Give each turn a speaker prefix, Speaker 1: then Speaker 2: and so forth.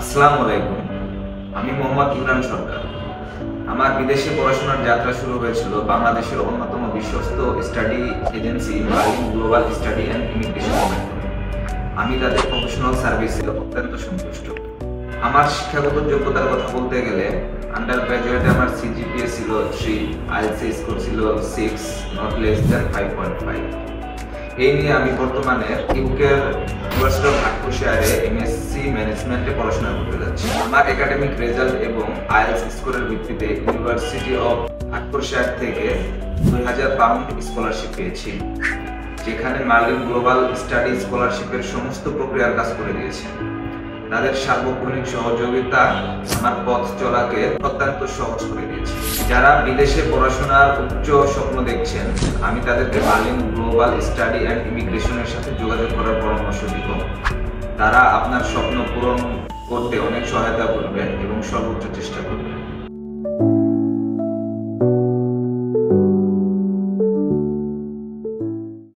Speaker 1: আসসালামু আলাইকুম। আমি মোহাম্মদ ইমরান সরকার। আমার বিদেশে পড়াশোনার যাত্রা শুরু হয়েছিল বাংলাদেশের অন্যতম বিশ্বস্ত study agency Marlin global study and ইমিগ্রেশনের মাধ্যমে। আমি তাদের প্রফেশনাল সার্ভিসে অত্যন্ত সন্তুষ্ট। আমার শিক্ষাগত যোগ্যতার কথা বলতে গেলে আন্ডার গ্রাজুয়েটে আমার সিজিপিএ ছিল 3, আইএলটিএস স্কোর ছিল 6, নট লেস দ্যান 5.5। এই নিয়ে আমি বর্তমানে ইউকের ইউনিভার্সিটি অফ হার্টফোর্ডশায়ারে এমএসসি ম্যানেজমেন্টে পড়াশোনা করতে যাচ্ছি। আমার একাডেমিক রেজাল্ট এবং আইএলটিএস স্কোরের ভিত্তিতে ইউনিভার্সিটি অফ হার্টফোর্ডশায়ার থেকে 2000 পাউন্ড স্কলারশিপ পেয়েছি, যেখানে মার্লিন গ্লোবাল স্টাডি স্কলারশিপের সমস্ত প্রক্রিয়ার কাজ করে দিয়েছে। তাদের সার্বক্ষণিক সহযোগিতা আমার পথ চলাকে অত্যন্ত সহজ করে দিয়েছে। যারা বিদেশে পড়াশোনার উচ্চ স্বপ্ন দেখছেন, আমি তাদেরকে মার্লিন গ্লোবাল স্টাডি অ্যান্ড ইমিগ্রেশনের সাথে যোগাযোগ করার পরামর্শ দিব। তারা আপনার স্বপ্ন পূরণ করতে অনেক সহায়তা করবে এবং সর্বোচ্চ চেষ্টা করবে।